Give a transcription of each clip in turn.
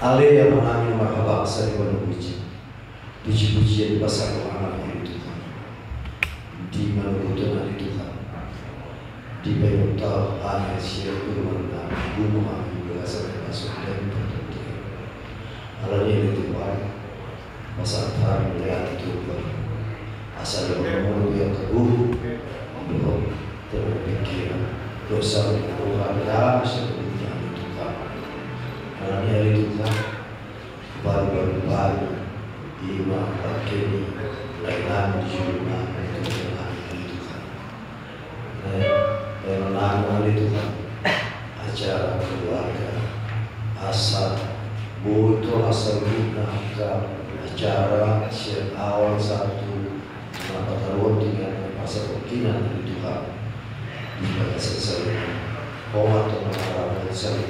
Ale yang menangin marhaba asal ibadah puji, puji-pujian besar anak dari Tuhan, di mana kebutuhan dari Tuhan, di bayutal anak siap bermana, gunung api berasal masuk dan bertutur. Alanya itu Tuhan, masa hari melihat Tuhan, asal berumur yang teguh, belum terpikir dosa Tuhan dan sebelumnya Tuhan. Karena hari Tuhan, baru-baru iman kini lain di rumah Tuhan hari Tuhan. Dan hari Tuhan, acara keluarga, asal butuh asal guna acara siap awal satu maka taruh dengan masa kemungkinan dari Tuhan jika selesai komat atau masyarakat selesai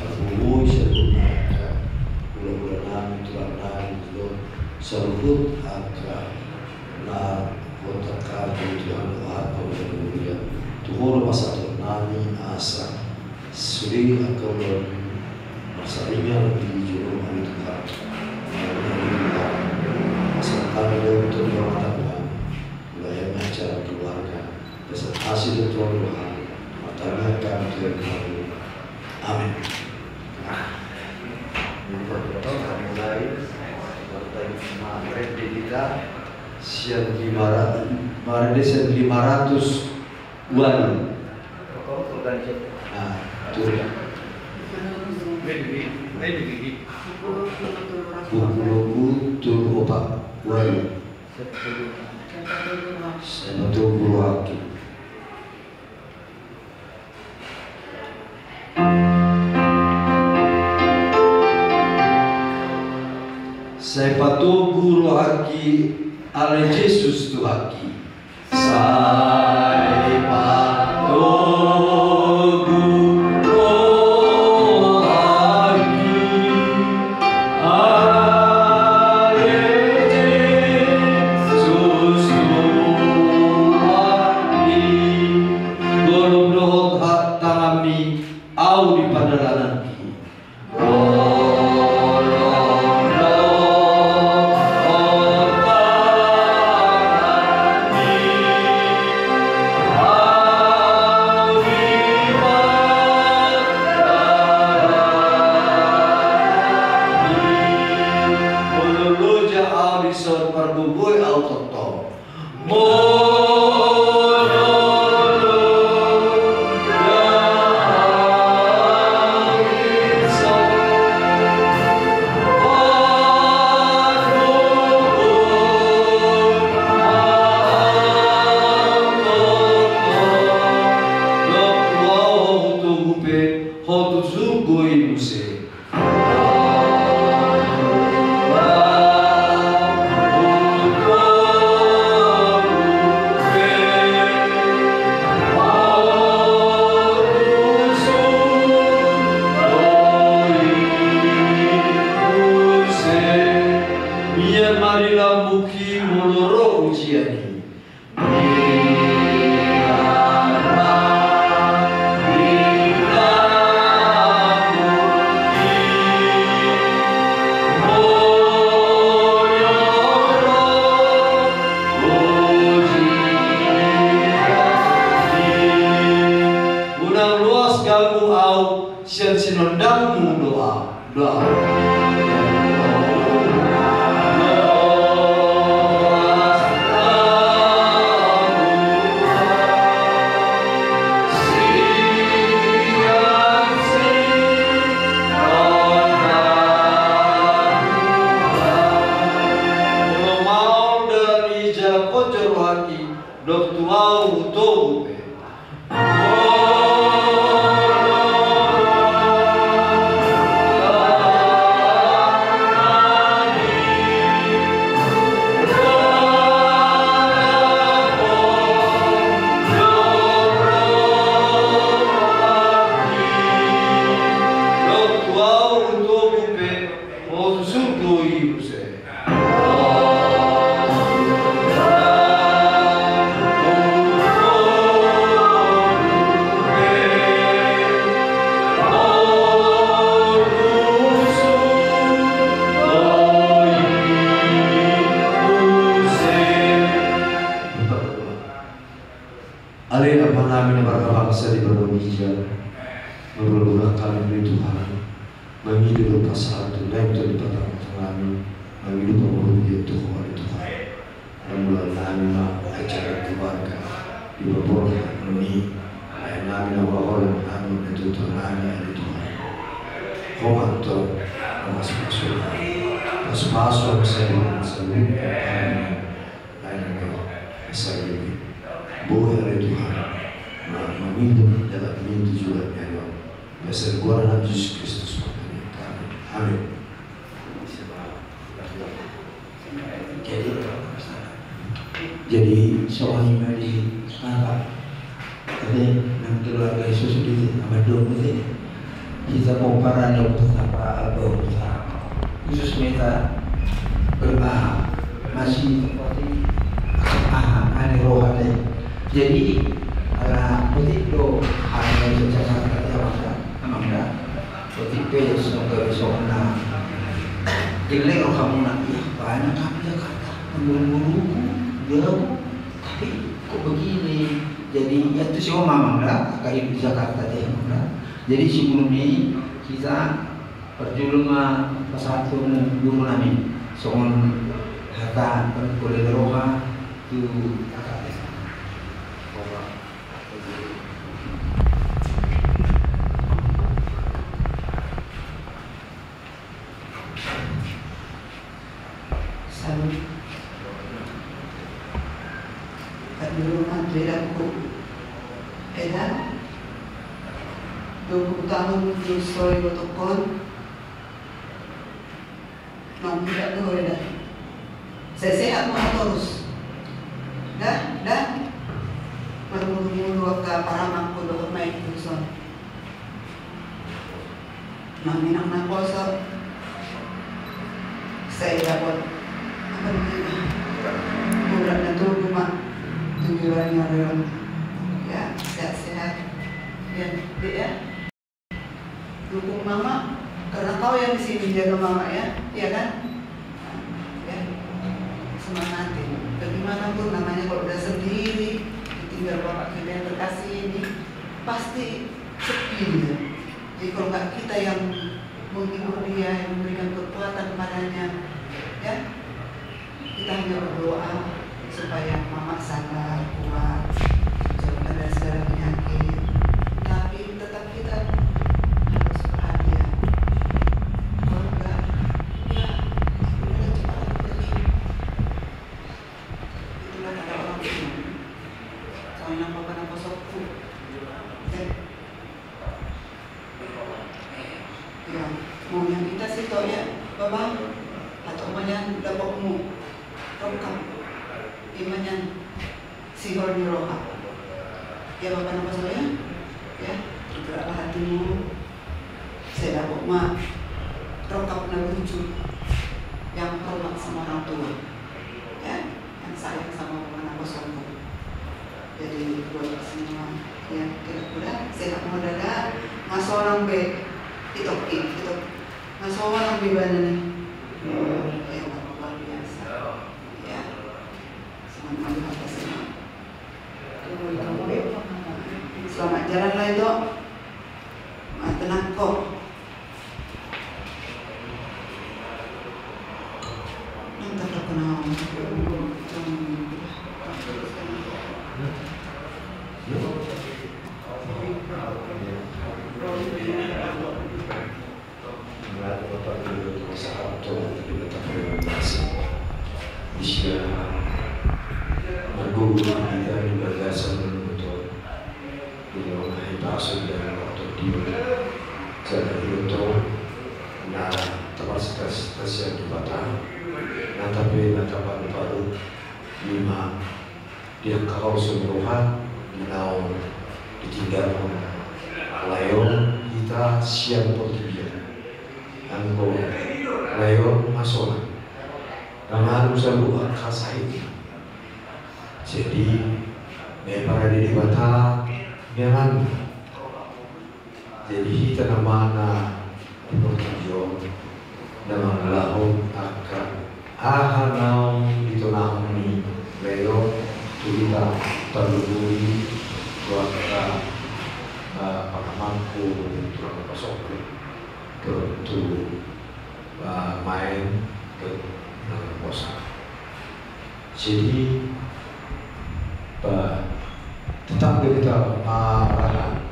aku sebutkan bulan-bulan Tuhan itu sebut akan na kota kami Tuhan apa yang Tuhan masa nami asa sudah akan masalahnya lebih jauh dari Tuhan. Masalah kami untuk mengatakan wilayah acara keluarga presentasi Tuhan Tuhan matanya kami Tuhan. Amin. Mulai Maret Dedika siang 500 uang. Nah, itu buku tur opak wali satu buah saya patuh guru haki ala Yesus tu haki saya patuh Mengidur pasal itu dan itu di petang. kami hidup menghubungi Tuhan Tuhan. Namun kami acara keluarga di bawah ini, kami bahwa kami itu Tuhan ada Tuhan. Tuhan Tuhan masuk masuk saya selalu saya boleh ada Tuhan. Meminta dalam mimpi juga ya. Biasa gua dalam Yesus Kristus. Amin. Jadi seorang yang di apa? Jadi nang keluarga Yesus di Abadong itu kita mau para untuk apa abang Yesus minta berdoa masih seperti ada roh ada. Jadi ala begitu ada secara kata amanda begitu semoga besok na jelek roh kamu nak ya banyak kami Jakarta mengguru jauh tapi kok begini jadi ya itu sih mamang lah kayak di Jakarta deh mamang. Jadi sebelum ini kita perjulungan satu guru kami soal harta boleh roha itu tahun soy gotokon nang tidak doy dah sehat mga todos dah marumuluwa ka para magpulo may puso naminang na kosa sa ilapot murah na tuluma tujuan nga rin ya sehat ya dukung mama karena kau yang di sini jaga mama ya, iya kan? Ya, semangatin. Bagaimanapun namanya kalau udah sendiri, ditinggal bapak kita yang terkasih ini, pasti sepi gitu. Jadi kalau nggak kita yang menghibur dia, yang memberikan kekuatan kepadanya, ya, kita hanya berdoa supaya mama sadar, kuat, jauh dari segala penyakit. Tapi tetap kita sihor ni roha. Ya Bapak nama saya, ya geraklah hatimu. Saya dapat mak rokap na lucu yang hormat sama orang tua, ya yang sayang sama Bapak nama sombong. Jadi buat semua ya kira-kira saya mau dadah masuk orang be itu masuk orang be mana nih? Ya luar biasa, ya semangat apa semua. Selamat jalan lah itu, tenang kok. Nanti tak kenal. Dia kalau seluruhan menau ditinggal layon kita siap bertujuan angko layon masuk dan harus selalu khas itu jadi para diri bata memang jadi kita namanya bertujuan nama lahon akan ahanau itu namanya layon kita terlebih keluarga pakamangku tulang pasok itu main lain ke puasa. Jadi tetap kita berpengharapan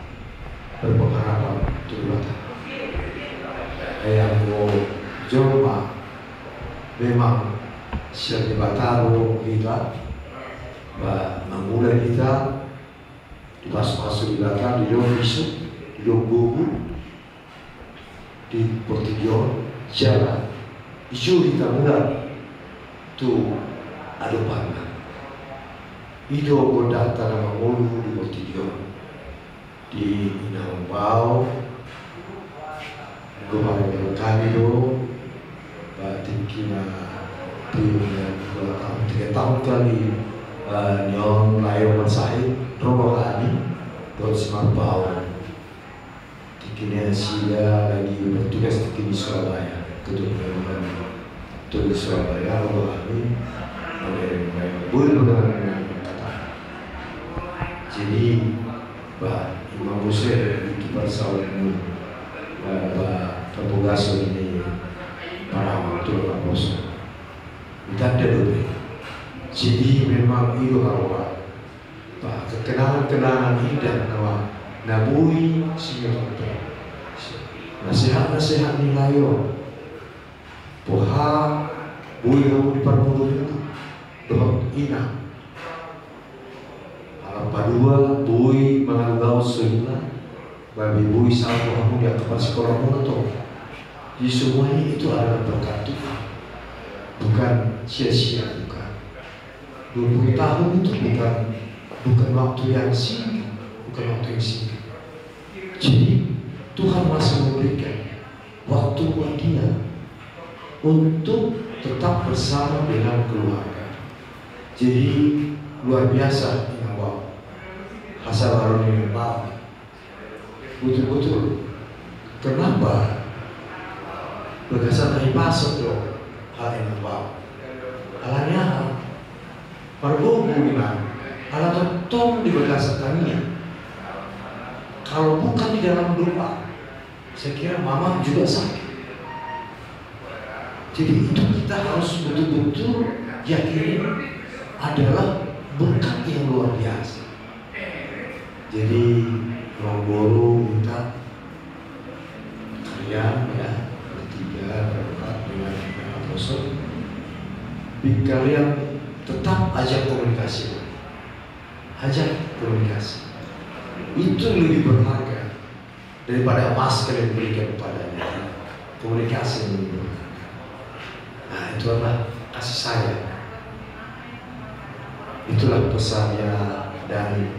untuk yang mau coba memang siap bataro kita memulai kita masuk di belakang di dalam isu di dalam buku di portigion jalan isu kita mulai tu ada panah itu data nama mulu di portigion di Inambau kemarin kami do tingkina tiga tahun kali nyon layo masai robohani do Simambau tingkina sila lagi bertugas di Surabaya kedua di Surabaya robohani boleh dengan kata jadi Imam Hussein di Barsawan petugas ini para waktu bos kita ada lebih jadi memang itu awal kenangan indah nama nabui singa nasihat nilayo poha bui kamu di parpuluh itu doh ina padua bui mengagau sunnah babi bui satu kamu di atas sekolah monoton di semuanya itu adalah berkat Tuhan bukan sia-sia bukan 20 tahun itu bukan waktu yang singkat jadi Tuhan masih memberikan waktu buat dia untuk tetap bersama dengan keluarga jadi luar biasa yang wow asal baru ini betul-betul kenapa berdasar dari pasok loh hal yang wow alanya perlu bukan alat tom di berdasarkannya kalau bukan di dalam doa saya kira mama juga sakit jadi itu kita harus betul-betul yakini adalah berkat yang luar biasa jadi Romboro minta kalian ya bertiga berempat dengan apostol kalian tetap ajak komunikasi itu lebih berharga daripada emas kalian berikan kepadanya komunikasi yang lebih berharga nah itu adalah kasih sayang itulah pesannya dari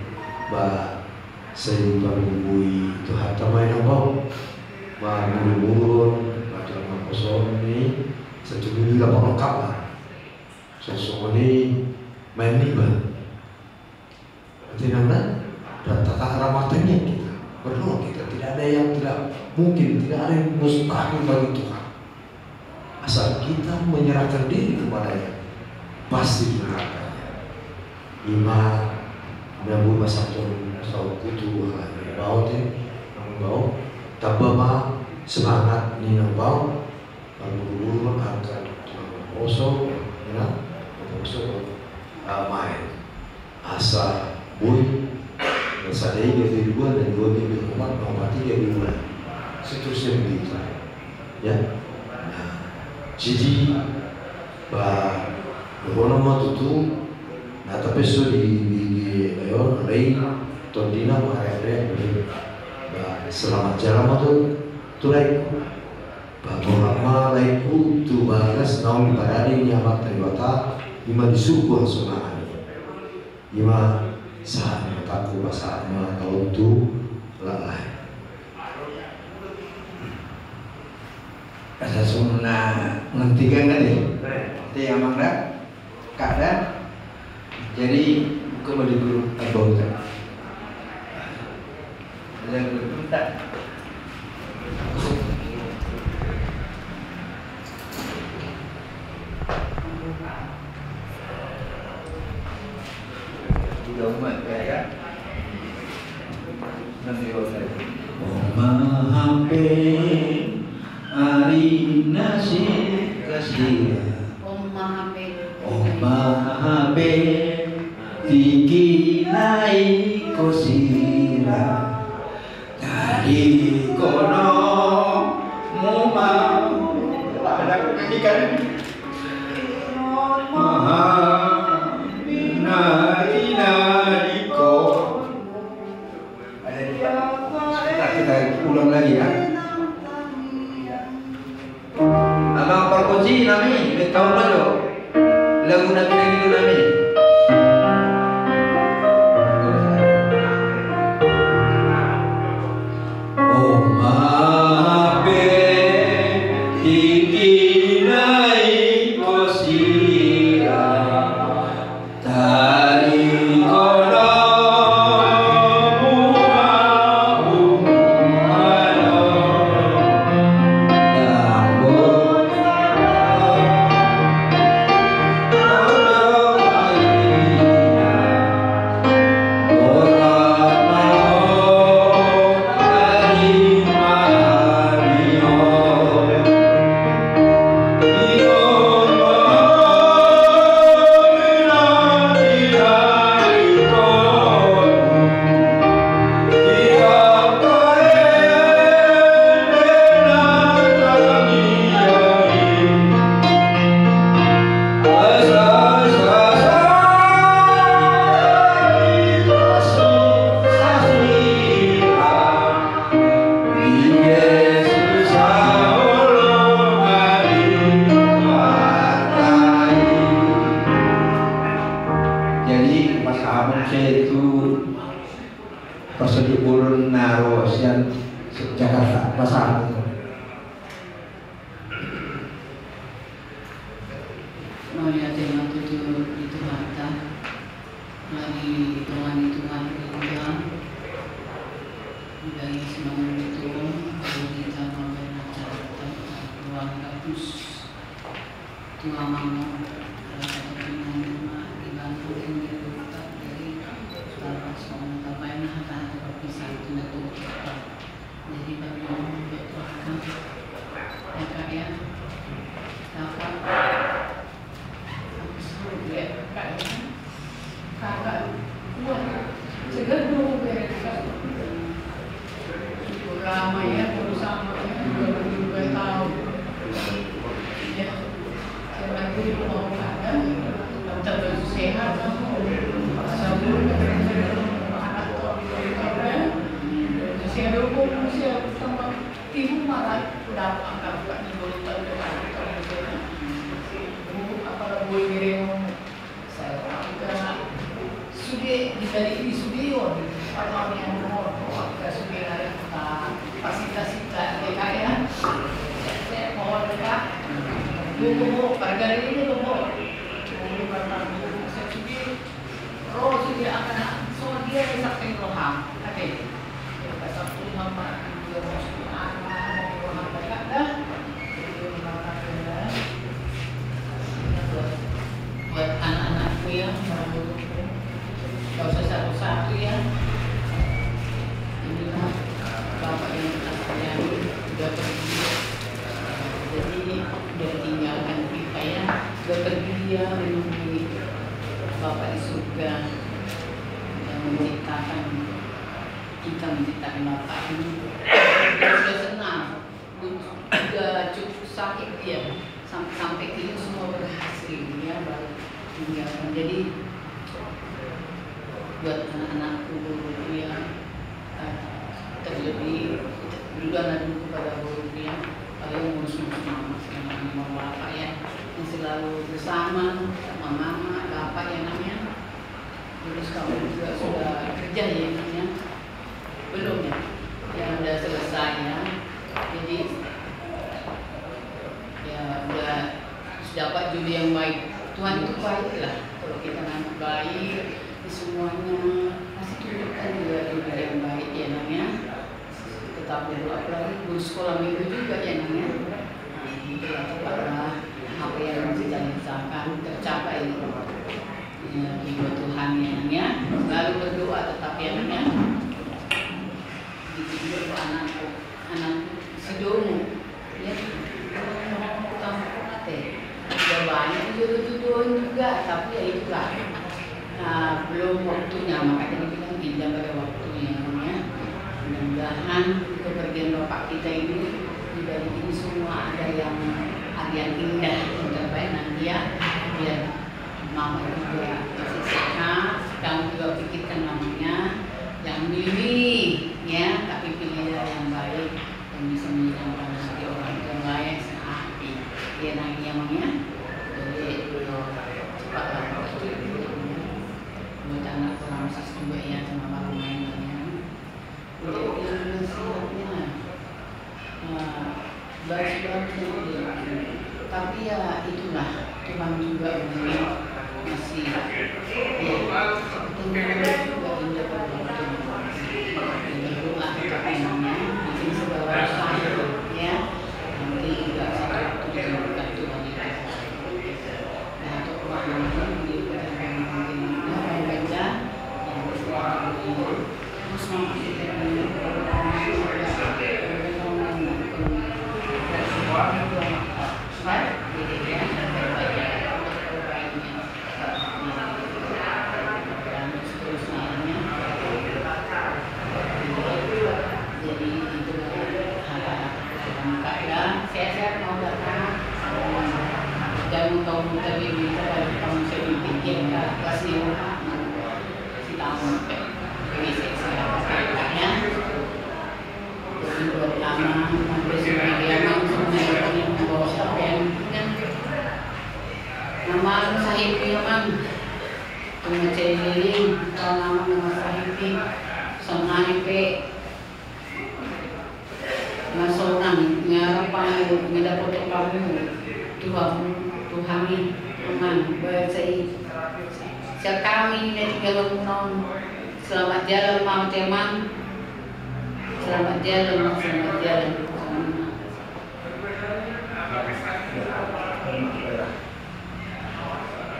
Mbak saya berbui itu harta main apa mengurun baca makosong ini sejujurnya tidak lengkap lah sosok ini main liba nanti namanya dan tata keramatanya kita berdoa kita tidak ada yang tidak mungkin tidak ada yang mustahil bagi Tuhan asal kita menyerahkan diri kepadanya pasti diberkatinya iman namun masa turun sau kutu bau bau tabama semangat ni bau lalu akan osok ya osok main asa bui sadai dia di dua dan dua minggu umat mati dia di bulan seterusnya begitu ya jadi bahwa itu nah tapi so di ayon lain tondina mengakhirnya selamat jalan itu tulaiku bahwa laiku tu bagas naun parani nyamat teribata lima disuruh sunah lima saat takku saatnya tahun tu lalai asa sunah ngantikan kan ya teh amang dah kada jadi kembali dulu abautan yang berbentak udah umat ya nanti saya mahampe ari nasib kasih. Om Maha tinggi naik kosira dari kono mau ada kan Maha naik kita ulang lagi ya. Abang perkunci nami tahu mana lagu nabi lagi nami. Anak si Domo, ya, kamu doanya dijodoh-jodohin juga, tapi ya itulah belum waktunya, makanya dibilang indah pada waktunya ya. Mudah-mudahan kepergian bapak kita ini dibalik ini semua ada yang indah untuk nanti ya, biar mama juga masih sehat, kamu juga pikirkan namanya yang milih ya, tapi pilihlah yang baik yang bisa menyenangkan hati orang yang lain sehati ya namanya mamanya. Jadi cepatlah buat anak orang sis juga ya, sama malam mainnya. Untuk yang nasihatnya bagus-bagus, tapi ya itulah Tuhan juga masih ya sebetulnya juga indah pada waktunya. Berdoa tapi namanya bikin segala usaha ya, nanti juga satu waktu diberikan Tuhan itu. Nah untuk pemahaman di perjalanan yang baca yang bersekolah terus saya mau datang dan kau minta bimbing kamu saya bimbing kelas 5 si tamu ini saya pakainya jadi buat lama sampai sebagai langsung yang membawa sampai kan nama sahibi memang cuma celiling kalau nama sahibi sama IP masonan ngarapan ngeda foto kamu Tuhan aman bersih sekami ini tinggal non selamat jalan mau teman selamat jalan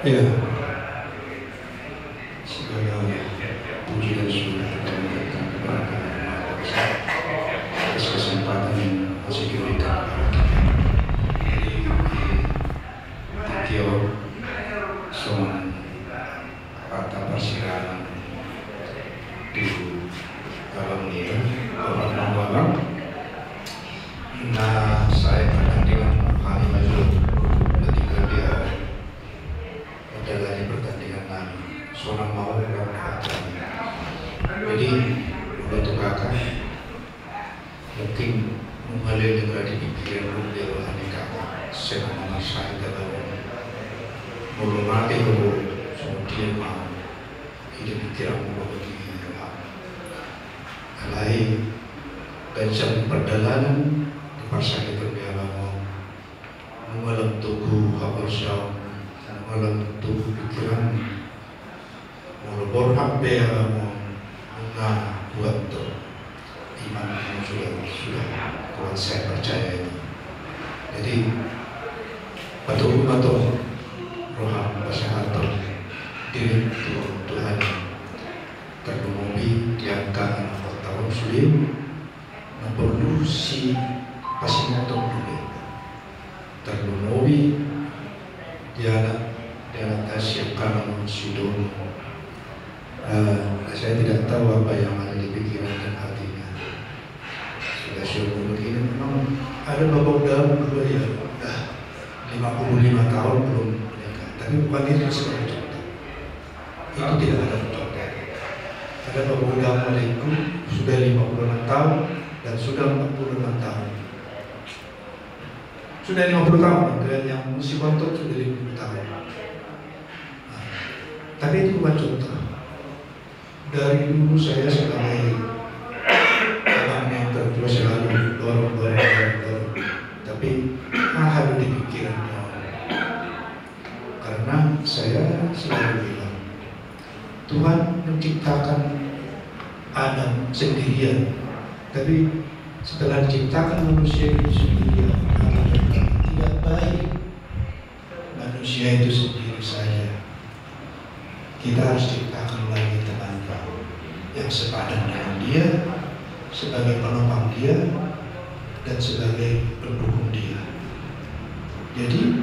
ya segala puji dan syukur kepada atas kesempatan yang masih diberikan kepada kita. Son kata persirangan di dalam dia orang-orang. Nah, saya pernah dengan kami maju ketika dia menjalani pertandingan kami. Seorang mau berkata, jadi untuk kakak mungkin mengalir negara di pikiran beliau aneka sebenarnya saya dalam belum mati kemudian mau hidup pikiran bagi lain dan jam perjalanan di pasar itu biarlah mengalam tubuh halusnya mengalam tubuh pikiran melebur HP mengenai buat iman yang sudah kuat saya percaya itu. Jadi betul-betul roham kesehatan diri Tuhan terpenuhi diangkat anak tahun sulit perlu si pasimotor dulu terpenuhi dia siapkan sudah saya tidak tahu apa yang ada di pikiran dan hatinya. Sudah syukur begini memang ada babak dalam dua ya udah 55 tahun belum menikah, tapi bukan itu sebagai contoh. Itu tidak ada contoh. Ada babak dalam itu sudah 56 tahun dan sudah 46 tahun. Sudah 50 tahun dan yang musik kontok sudah 50 tahun. Nah, tapi itu bukan contoh. Dari dulu saya sebagai anak yang tertua selalu dorong, tapi ada di pikirannya. Karena saya selalu bilang Tuhan menciptakan Adam sendirian, tapi setelah diciptakan manusia itu sendirian, tidak baik manusia itu sendiri saja. Kita harus ciptakan lagi teman yang sepadan dengan dia, sebagai penopang dia dan sebagai pendukung dia. Jadi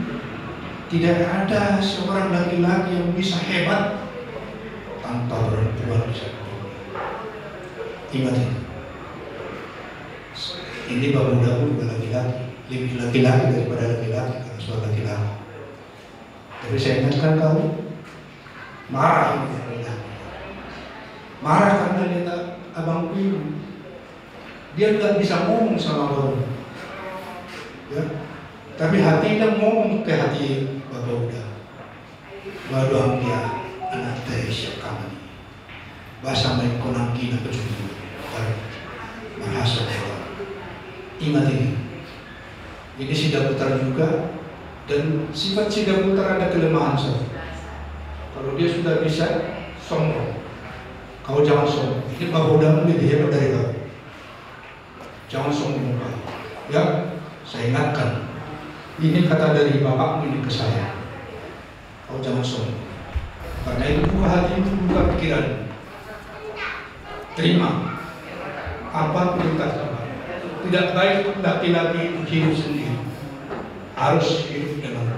Tidak ada seorang laki-laki yang bisa hebat tanpa perempuan bisa. Ingat itu. Ini Bapak Muda pun juga laki-laki, lebih laki-laki daripada laki-laki kalau soal laki-laki. Tapi saya ingatkan kamu, marah karena dia abangku ini. Dia tidak bisa ngomong sama kamu, ya. Tapi hatinya ngomong ke hati Bapak Muda. Waduh dia anak Indonesia kami. Bahasa main konang kina kecuma. Bahasa Allah. Ingat ini. Ini Siddha Putra juga, dan sifat Siddha Putra ada kelemahan saja. Kalau dia sudah bisa sombong, kau jangan sombong. Ini Bapak Muda lebih hebat dari kau. Jangan sombong kau. Ya, saya ingatkan. Ini kata dari bapakmu ini ke saya. Kau jangan sombong. Karena itu buka hati, itu buka pikiran. Terima apa perintah Tuhan. Tidak baik laki-laki hidup sendiri. Harus hidup dengan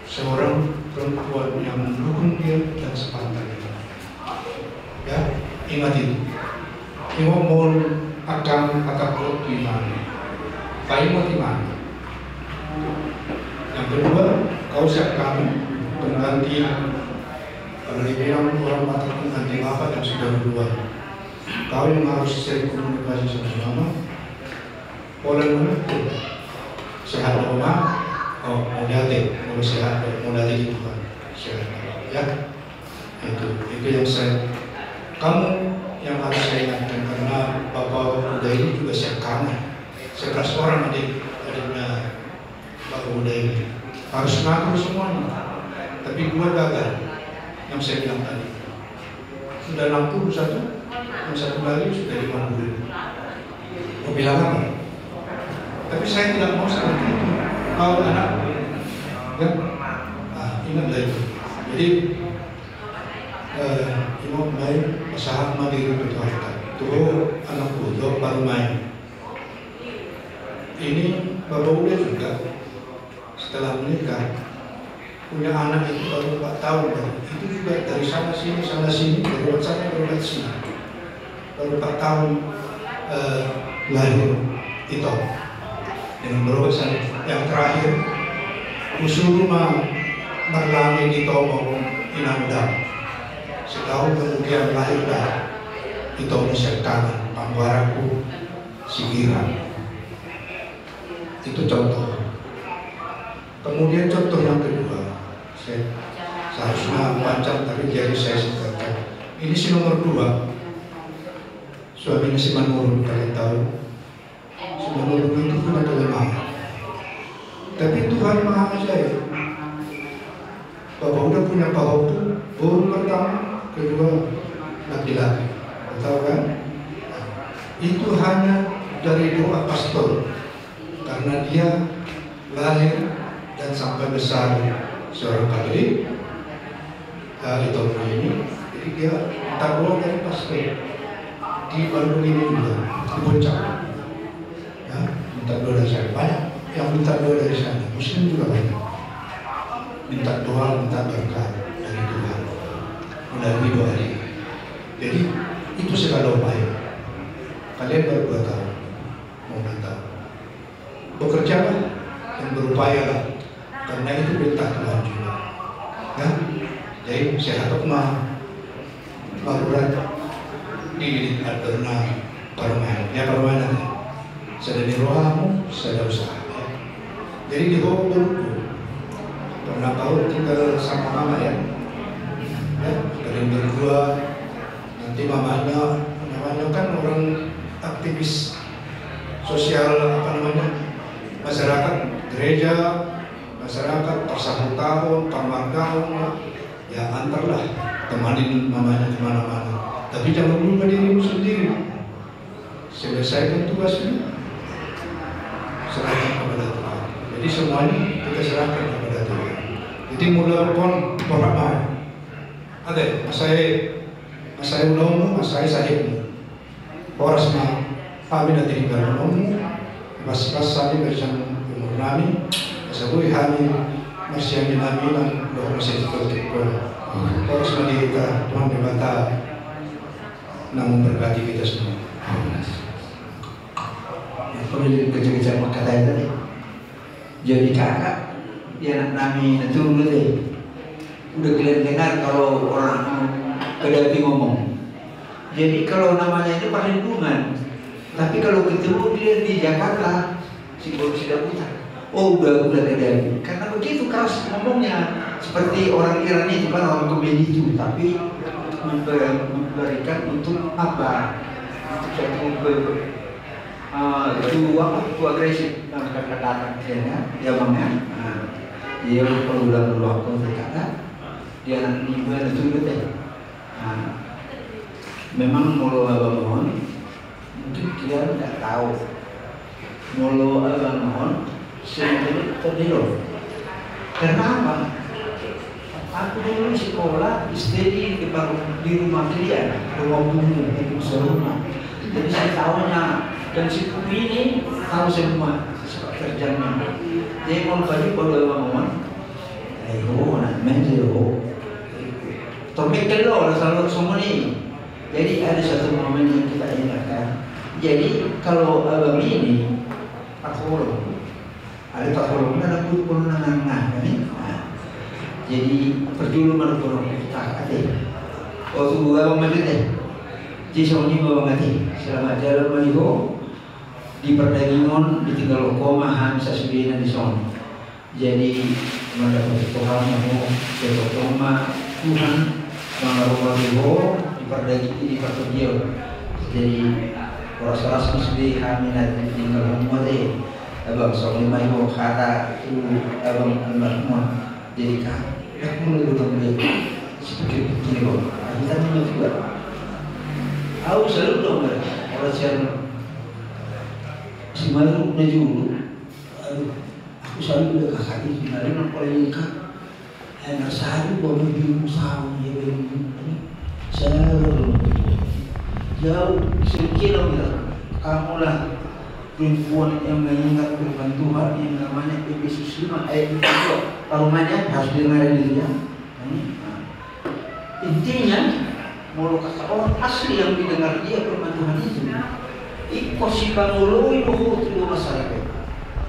seorang perempuan yang mendukung dia dan sepantasnya. Ya, ingat itu. Ngomong akan kata di mana? Kamu di mana? Yang kedua, kau siapkan penggantian. Kalau dibilang orang mata pengganti apa yang sudah duluan. Kau yang harus sering komunikasi sama pola menentu. Sehat rumah, mau lihat mau sehat, mau lihat itu kan sehat, ya. Itu yang kamu yang harus saya ingatkan, karena Bapak Muda ini juga kanan. 11 orang adiknya Bapak Muda ini harus ngaku semuanya, tapi 2 gagal. Yang saya bilang tadi sudah 61, yang satu lagi sudah 50. Mau bilang apa? Tapi saya tidak mau seperti itu. Kau anak, ya, ingatlah itu. Jadi Imam baik masalah mandiri betul tuh anakku tuh baru main. Ini Bapak Muda juga setelah menikah punya anak itu baru 4 tahun baru. Itu juga dari sana sini dari sana dari sini baru 4 tahun lahir itu dengan berusaha. Yang terakhir usul rumah berlami di Tomong Inangdang. Setahun kemudian lahirlah itu Nusyakana Pangwaraku Sigira. Itu contoh. Kemudian contoh yang kedua, saya seharusnya panjang tapi jadi saya singkatkan. Ini si nomor 2, suaminya si Manurun, kalian tahu. Si Manurun itu punya kelemahan, tapi Tuhan Maha Ajaib. Bapak udah punya pahoku, baru pertama, kedua laki-laki, tahu kan? Itu hanya dari doa pastor, karena dia lahir dan sampai besar seorang Katolik, itu ini, jadi dia minta doa dari pastor di Bandung ini juga, di Puncak, ya, minta doa dari saya banyak, yang minta doa dari sana, Muslim juga banyak, minta doa, minta berkat dari Tuhan melalui doa dia. Jadi itu segala upaya. Kalian baru 2 tahun, mau 2 tahun, bekerjalah dan berupayalah. Karena itu perintah Tuhan juga, ya. Jadi sehat mah barurat di alterna permainan, ya permainan. Sedang di rohamu, sedang usaha. Ya. Jadi di bawah berhukum. Pernah tahu tinggal sama mama ya, kalian berdua. Nanti namanya kan orang aktivis sosial masyarakat, gereja. Masyarakat persahut tahun, tahun, ya antarlah, temanin mamanya kemana-mana. Tapi jangan lupa dirimu sendiri. Selesaikan tugasmu, serahkan kepada Tuhan. Jadi semuanya kita serahkan kepada Tuhan. Jadi mulai pon mau. Ada, masai ulomu, masai sahibmu. Poras ma, kami nanti tinggal ulomu, pas sani bersama umur nami. Sabi kami masih yang dinaminan bahwa masih tertutup. Terus kita Tuhan berkata, namun berkati kita semua. Kalau kerja-kerja kata itu deh, jadi kakak dia nami itu dulu deh. Udah kalian dengar kalau orang kedati ngomong. Jadi kalau namanya itu perlindungan, tapi kalau ketemu dia di Jakarta, si Bob sudah putar. Oh udah kedati. Karena begitu keras ngomongnya, seperti orang Iran itu kan orang komedi itu, tapi memberikan untuk apa? Untuk satu itu agresif dalam kata-kata dia bangnya. Dia berulang waktu kata dia nanti itu deh. Memang mulu abang mohon, mungkin kalian tidak tahu. Mulu abang mohon sendiri terdiru. Kenapa? Aku dulu sekolah studi di rumah kalian, rumah bumbu, serumah. Jadi saya tahunya. Dan si Kumi ini tahu semua kerjanya. Dia mau balik kalau ngomong, nak main jauh. Topik kedua selalu semua ni. Jadi ada satu momen yang kita ingatkan. Jadi kalau abang ini takhulun, ada takhulun ada pun nangah ni. Jadi perjulu mana pun tak ada. Waktu abang mati deh. Jadi soalnya abang mati. Selamat jalan menuju. Di perdagangan ditinggal koma hamsa sebina di son. Jadi mendapat Tuhan mau berkoma Tuhan mengarungi riho di perdagangan di pertujuan. Jadi ras-ras mesti kami nanti tinggal rumah deh. Abang soalnya mahu kata itu abang almarhum. Jadi kan aku mulai bertemu seperti begini loh. Kita juga. Aku selalu dong orang siapa si malu najulu, aku selalu udah kakak ini, ada yang paling ikat, enak sehari bawa bingung sahur ya begini, selalu jauh sedikit lah, kamu lah perempuan yang mengingat firman Tuhan yang namanya Efesus 5 ayat 2, rumahnya harus dengarin dia. Intinya, mau kata orang asli yang didengar dia firman Tuhan itu. Ikut si pangulu itu masyarakat.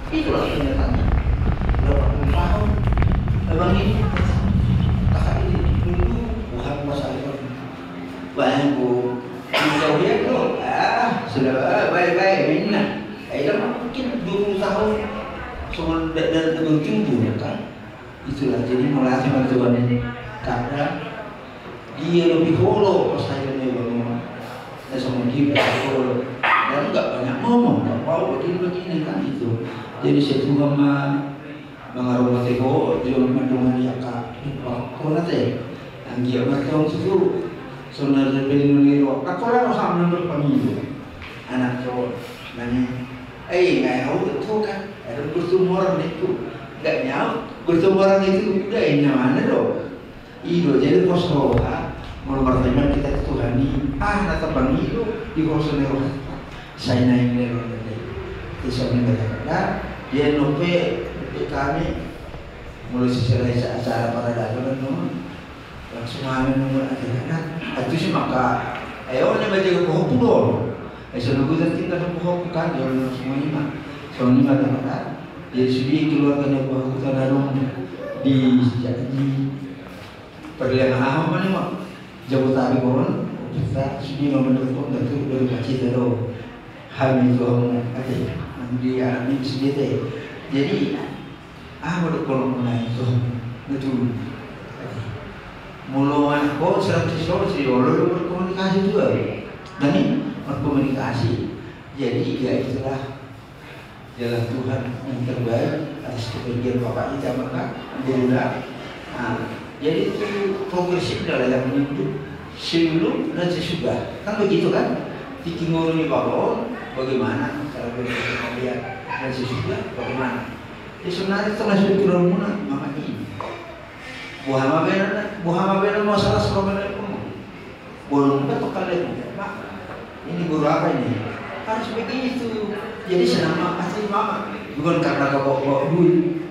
Itulah kenyataannya. 80 tahun abang ini kakak ini dulu bukan masyarakat. Bangku jauh ya tuh. Sudah baik-baik minat. Mungkin 20 tahun cuma dan bertumbuh ya kan. Itulah jadi mulai bantuan ini karena dia lebih holo pas saya bangun. Dan sama dia holo. Dan enggak banyak ngomong, enggak mau begini kan itu. Jadi saya juga mengaruh teko dia mendungan dia kak. Kau nanti, yang dia bertemu itu sebenarnya belum lihat. Aku lah sama dengan pemilu. Anak cowok nanya, nggak tahu itu kan? Ada bertemu orang itu, nggak nyaut. Bertemu orang itu udah ini mana loh? Itu jadi kosong. Mau bertanya kita Tuhani, nata bang itu di kosong roh. Saya naik lewat itu soalnya berkata dia nope kami mulai selesai acara para dagang langsung kami nomor aja itu sih maka ayo nih baca ke pohon dulu nunggu nanti kita pohon kan jangan semuanya mah soalnya ada jadi sedih keluarganya pohon kita dalam di perlihatkan apa mana mah jauh tadi pohon kita sedih mau mendukung tentu dari kecil dulu kami juga dia amin sendiri. Jadi baru kalau mulai itu betul. Mulai kau serang sih orang berkomunikasi juga. Dan ini berkomunikasi. Jadi ya itulah jalan Tuhan yang terbaik atas kepergian Bapak kita maka berulang. Jadi itu progresif dalam yang menyebut sebelum dan sesudah. Kan begitu kan? Dikinguruni Bapak bagaimana cara berpikir dan sesudah bagaimana? Sebenarnya termasuk kerumunan mama ini. Buhama benar masalah sekolah pun. Bolong betul kalian Pak. Ini guru apa ini? Harus begitu. Jadi senama asli mama bukan karena kau bawa duit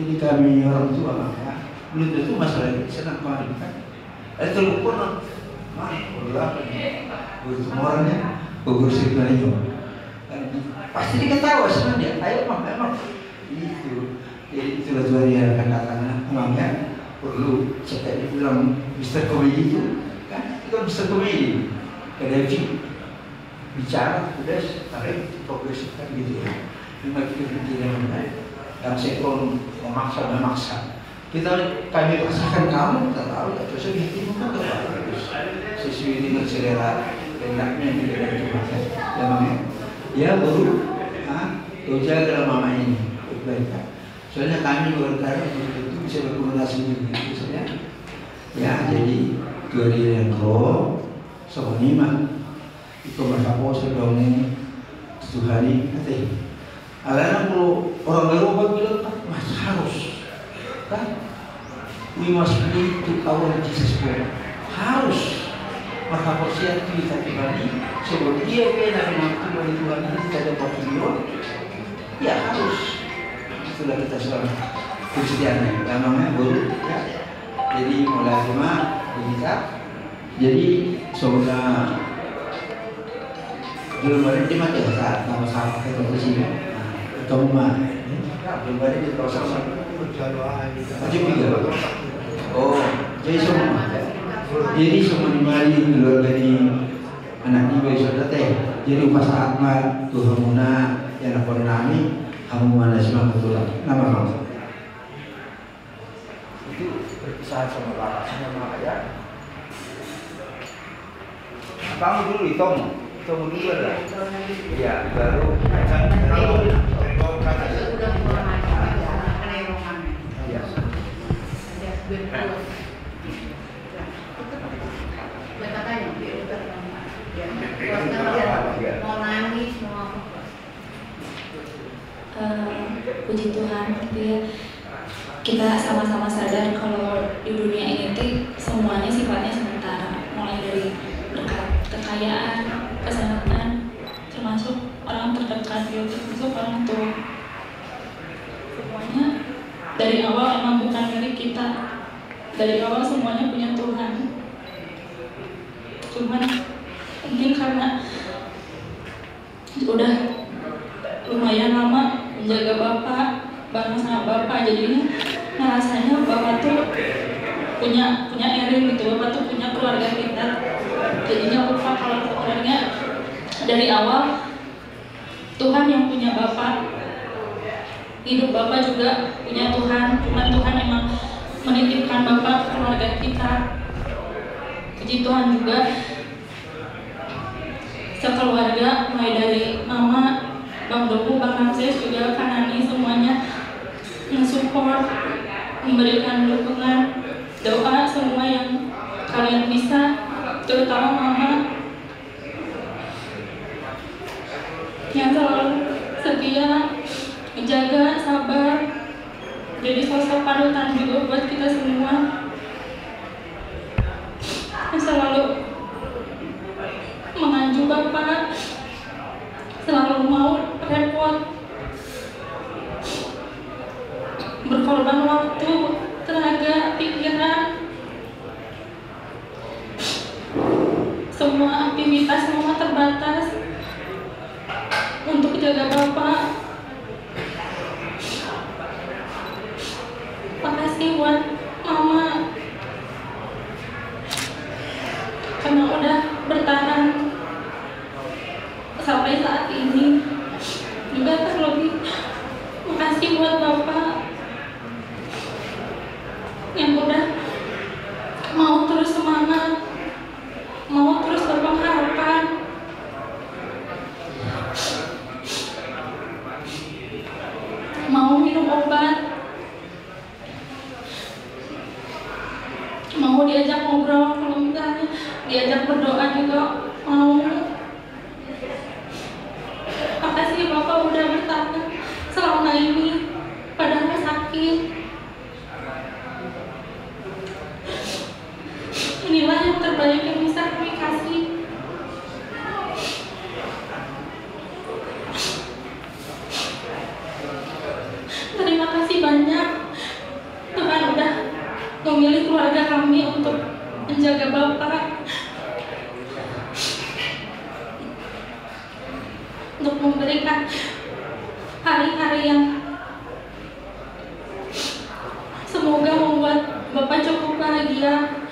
Jadi kami orang tua maka belum tentu masalah ini senang kemarin kan. Telepon, berapa nih? Orangnya gugur sirkulanya. Pasti diketawa sama dia. Ayo emang itu. Jadi itulah Tuhan yang akan datang. Emangnya perlu seperti di film Mr. Comedy itu kan? Itu Mr. Comedy. Kadang bicara udah tarik progresif kan gitu ya. Cuma pikiran yang sekon memaksa. Kami rasakan kamu, tak tahu, tak cocok hatimu kan terbagus sesuai dengan selera enaknya juga dari Tuhan. Ya baru, jaga mama ini, baik. Soalnya kami berkara itu bisa berkomunikasi begitu, soalnya. Ya jadi dua yang roh, sama lima, itu berapa sedang Tuhan ini katanya. Alana kalau orang Eropa bilang mas harus. We must be to our Jesus Christ. Harus maka persiap kita kembali sebab dia kena mengaku bagi Tuhan ini kita dapat video. Ya harus. Itulah kita sudah Kristiani namanya baru ya. Jadi mulai lima kita. Jadi saudara belum ada di mana saat sama-sama kita di sini. Atau rumah. Belum ada di kawasan. Oh, jadi semua dimari keluarga ini anak ibu saudara teh. Jadi pas akmal Tuhan muna yang nak nami kamu mana semua betul nama kamu. Itu berpisah sama bapak sama ayah. Kamu dulu Tomo dulu ada. Iya, baru mau nangis mau puji Tuhan gitu ya. Kita sama-sama sadar kalau di dunia ini tuh semuanya sifatnya sementara, mulai dari berkat kekayaan, kesehatan, termasuk orang terdekat gitu, termasuk orang tua. Semuanya dari awal emang bukan milik kita. Dari awal semuanya punya Tuhan. Cuman mungkin karena udah lumayan lama menjaga Bapak, bareng sama Bapak, jadinya ngerasanya Bapak tuh punya Erin gitu, Bapak tuh punya keluarga kita. Jadinya lupa kalau sebenarnya dari awal Tuhan yang punya Bapak, hidup Bapak juga punya Tuhan. Cuman Tuhan emang menitipkan Bapak keluarga kita. Puji Tuhan juga sekeluarga mulai dari Mama, Bang Doku, Bang Ramses juga Kanani semuanya mensupport, memberikan dukungan, doa semua yang kalian bisa, terutama Mama yang selalu setia, menjaga, sabar, jadi sosok panutan juga buat kita semua. Selalu menganju Bapak, selalu mau repot, berkorban waktu, tenaga, pikiran, semua aktivitas semua terbatas untuk jaga Bapak. Makasih buat Mama karena udah bertahan sampai saat ini. Juga terlebih makasih buat Bapak yang udah mau terus semangat, mau terus berpengharapan, mau minum obat, mau diajak ngobrol, kalau misalnya diajak berdoa juga mau. Makasih Bapak udah bertahan selama ini padahal sakit. Inilah yang terbaik yang bisa kami kasih. Terima kasih banyak memilih keluarga kami untuk menjaga Bapak, untuk memberikan hari-hari yang semoga membuat Bapak cukup bahagia.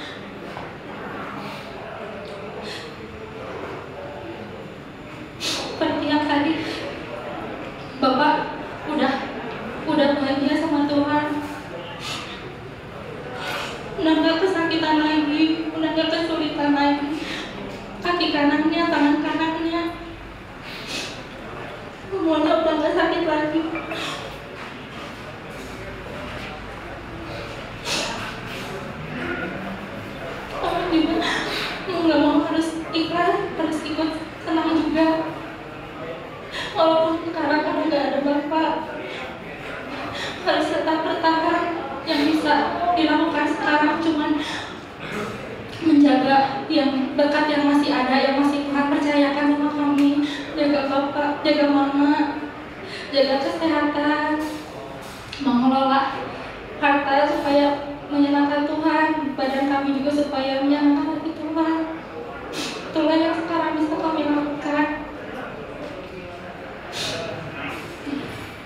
Seperti yang tadi Bapak udah bahagia sama Tuhan, udah gak kesakitan lagi, udah gak kesulitan lagi. Kaki kanannya, tangan kanannya semuanya udah gak sakit lagi. Bapak juga mau gak mau harus ikhlas, harus ikut senang juga. Walaupun sekarang udah gak ada Bapak, harus tetap bertahan. Yang bisa dilakukan sekarang cuman menjaga yang dekat yang masih ada, yang masih Tuhan percayakan sama kami. Jaga Bapak, jaga Mama, jaga kesehatan, mengelola harta supaya menyenangkan Tuhan, badan kami juga supaya menyenangkan hati Tuhan. Itulah yang sekarang bisa kami lakukan.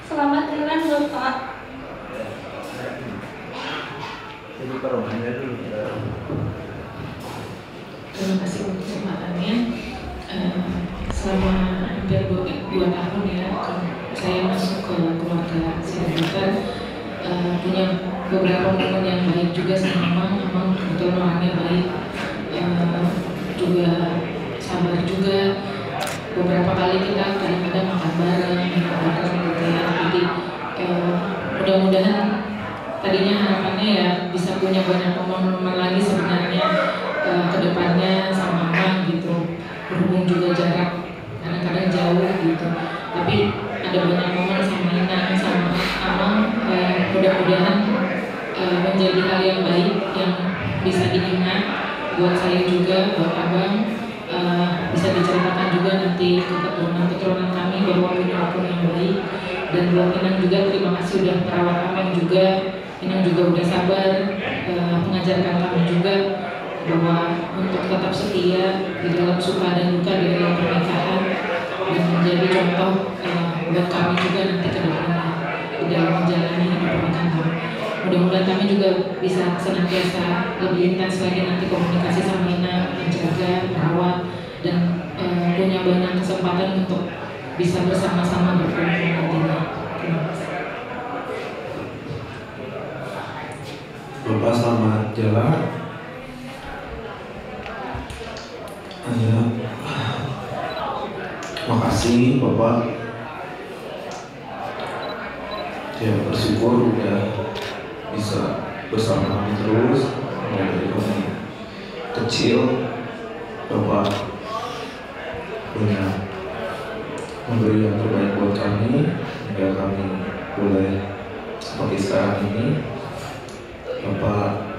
Selamat jalan Bapak. Jadi perubahannya dulu. Terima kasih untuk kesempatannya. Selama hampir 2 tahun ya, saya masuk ke keluarga Siregar, punya beberapa momen yang baik juga sama Mamang. Kebetulan orangnya baik, juga sabar juga. Beberapa kali kita kadang-kadang makan bareng, minum bareng gitu ya. Jadi mudah-mudahan tadinya harapannya ya bisa punya banyak momen-momen lagi sebenarnya ke depannya sama Mama gitu. Berhubung juga jarak kadang-kadang jauh gitu, tapi ada banyak momen sama Inang sama Amang. Mudah-mudahan menjadi hal yang baik yang bisa diingat buat saya juga, buat Abang, bisa diceritakan juga nanti ke keturunan kami bahwa punya akun yang baik. Dan buat Inang juga terima kasih udah merawat Abang juga. Inang juga udah sabar mengajarkan kami juga bahwa untuk tetap setia di dalam suka dan duka di dalam pernikahan, dan menjadi contoh buat kami juga nanti ke depannya di dalam menjalani hidup pernikahan kami. Mudah-mudahan kami juga bisa senantiasa lebih intens lagi nanti komunikasi sama Inang, menjaga, merawat, dan punya banyak kesempatan untuk bisa bersama-sama berkumpul nantinya. Terima kasih. Bapak selamat jalan. Terima kasih Bapak. Ya, bersyukur udah bisa bersama kami terus. Mulai dari kami kecil, Bapak punya memberi yang terbaik buat kami hingga kami boleh seperti sekarang ini. Bapak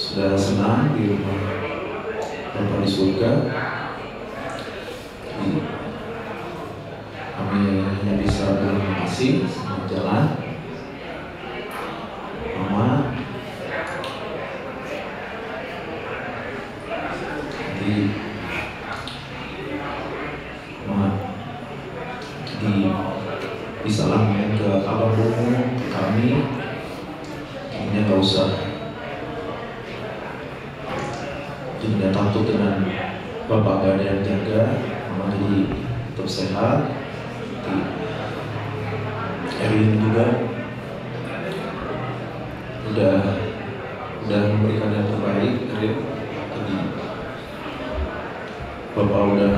sudah senang di rumah Bapak di surga. Kami hanya bisa berterima kasih sama jalan Mama. Jadi bisa langsung ke Abang Bungu, ke kami. Ini nggak usah tidak takut dengan Bapak gak ada yang jaga. Mama jadi tetap sehat. Erin juga udah memberikan yang terbaik. Erin tadi Bapak udah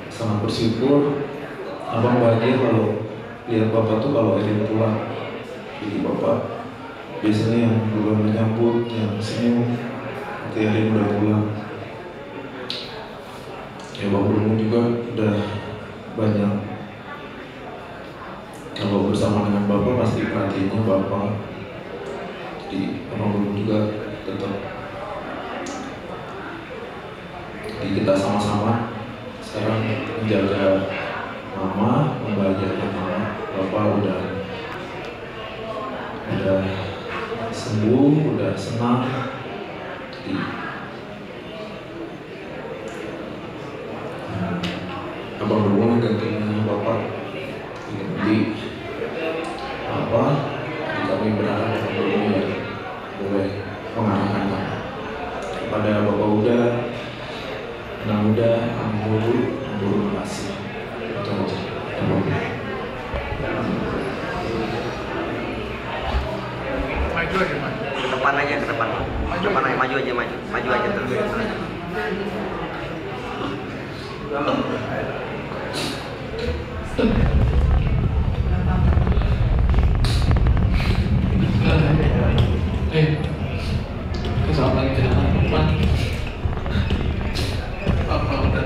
sangat bersyukur. Abang bahagia kalau lihat Bapak tuh kalau Erin pulang. Jadi Bapak biasanya yang duluan menyambut, yang senyum, ketika Erin udah pulang. Ya Bang Bruno juga udah banyak, kalau bersama dengan Bapak pasti perhatiannya Bapak. Jadi Abang Bruno juga tetap. Jadi kita sama-sama sekarang menjaga Mama, membahagiakan Mama. Bapak udah sembuh, udah senang. Jadi abang berdua gantinya bapak. Jadi apa? Kami berharap bapak berdua boleh mengarahkan bapak kepada bapak Uda, anak muda, guru makasih. Itu aja. Maju aja, maju. Ke depan aja, ke depan. Maju aja, maju aja terus. Selamat jalan Bapak. Bapak udah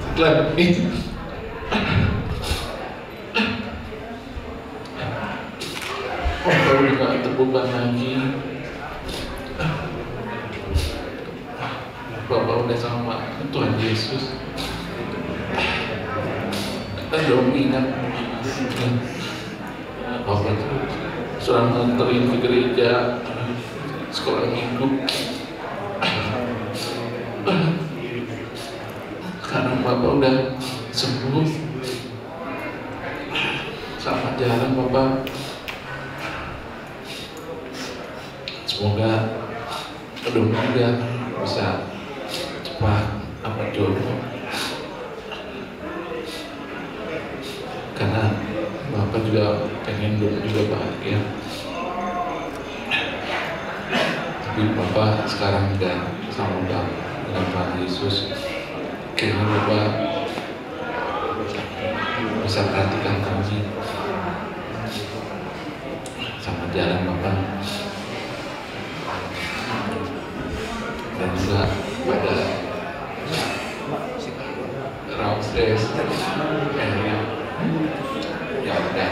setelah itu Bapak udah gak terbeban lagi. Bapak udah sama Tuhan Yesus. Udah ingat Bapak itu sudah nganterin ke gereja, sekolah minggu. Karena Bapak udah sembuh, selamat jalan Bapak. Semoga mudah-mudahan bisa cepat apa jodoh. Karena Bapak juga pengen juga bahagia. Tapi Bapak sekarang udah sama dengan Tuhan Yesus. Kayaknya Bapak bisa perhatikan kami. Sama jalan Bapak. Dan juga pada Ramses ya udah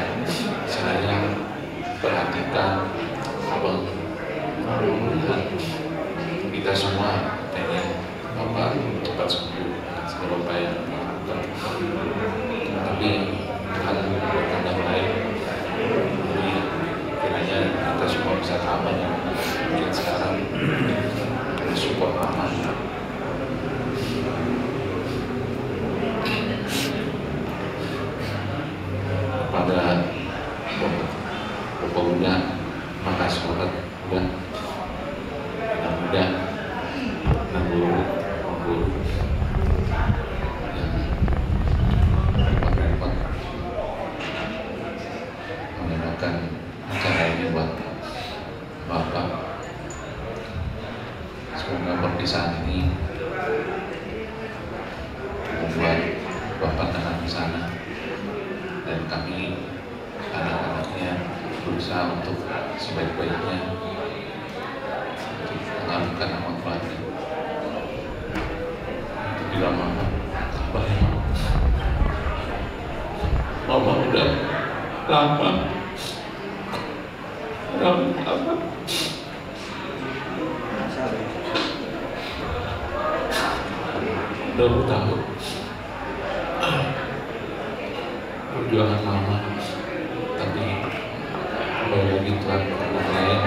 saya perhatikan abang, mudah-mudahan kita semua pengen Bapak cepat sembuh semoga Bapak yang melakukan, tapi Tuhan berkehendak lain. Jadi kiranya kita semua bisa tahan yang mungkin sekarang support Bapak. Pada Bapak Uda, makasih banget udah anak muda, anak guru yang repot-repot menggunakan acara ini buat Bapak. Semoga perpisahan ini membuat Bapak tenang di sana. Dan kami anak-anaknya berusaha untuk sebaik-baiknya untuk mengharumkan nama Tuhan. Untuk bilang Mama, sabar ya Mama udah lama udah tahu perjuangan Mama, tapi kembali lagi Tuhan berkenan lain.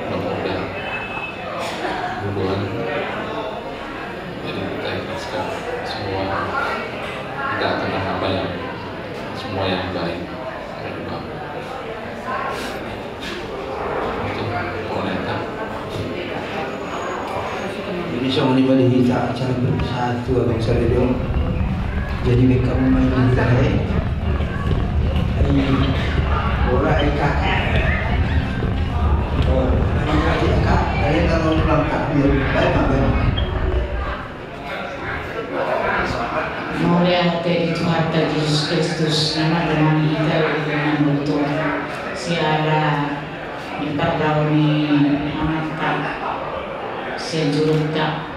Bapak udah duluan, jadi kita ikhlaskan semua. Kita akan apa yang semua yang baik dari Bapak. Itu komentar. Ini semua dibalik kita acara bersatu abang Saredo. Jadi mereka main di dalam bola IKR. Oh, memang IKR. Dari kalau pulang biar baik abang. Mulia hati Tuhan Yesus Kristus, nama dengan kita dengan betul. Siara dipergauni anak sejurta.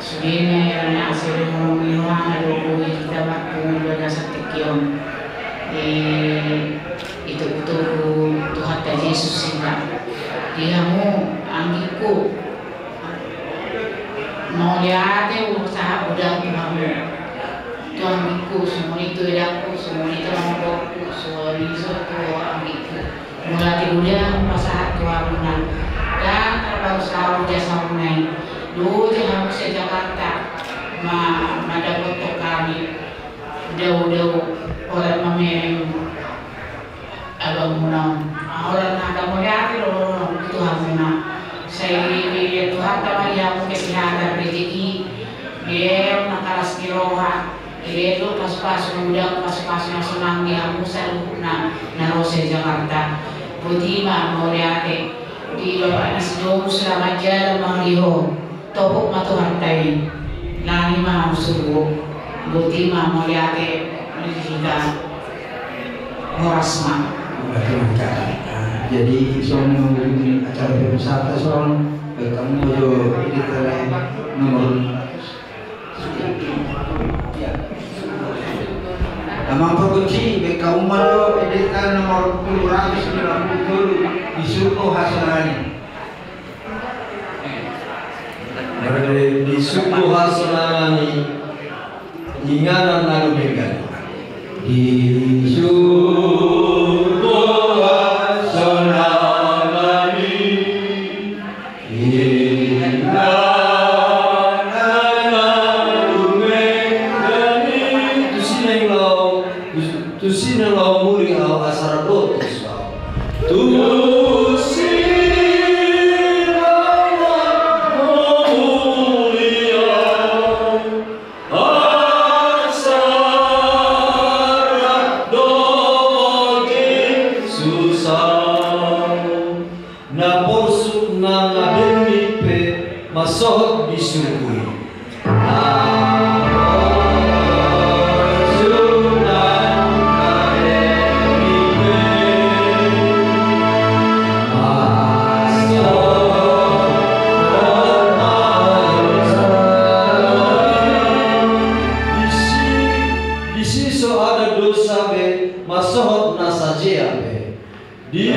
Sudine yang asli mengulang ada kita waktu jaga setikion. Itu Tuhan Yesus sehingga dia mau anggiku mau lihat usaha udah Tuhan ambiku, semua itu edaku, semua itu mamboku, semua itu ambiku. Mulai udah masalah kewangunan dan kalau sahur jasa menai dulu jangan ke Jakarta ada foto kami jauh-jauh orang memang abang munam orang ada modal loh Tuhan menang saya ini Tuhan tahu yang kesehatan rezeki dia nakaras kiroha dia itu pas-pas mudah pas-pas yang senang dia musal narose Jakarta Butima mau lihat di anas dong selama jalan maliho topok matuhan tayo lani mah suruh Butima mau lihat kita horasma. Jadi soal acara wisata soal kamu jo ini terakhir nomor Amang perkunci beka umaro editan nomor 297 di suku Hasanani. Di suku Hasanani inganan lalu megan di suku Hasanani inganan lalu megan tu sini lo muri au asar dotus tu sini lo muri au asar dotus susah na porsuk na ngabeni pe masuk disukui masohot nasaje ape di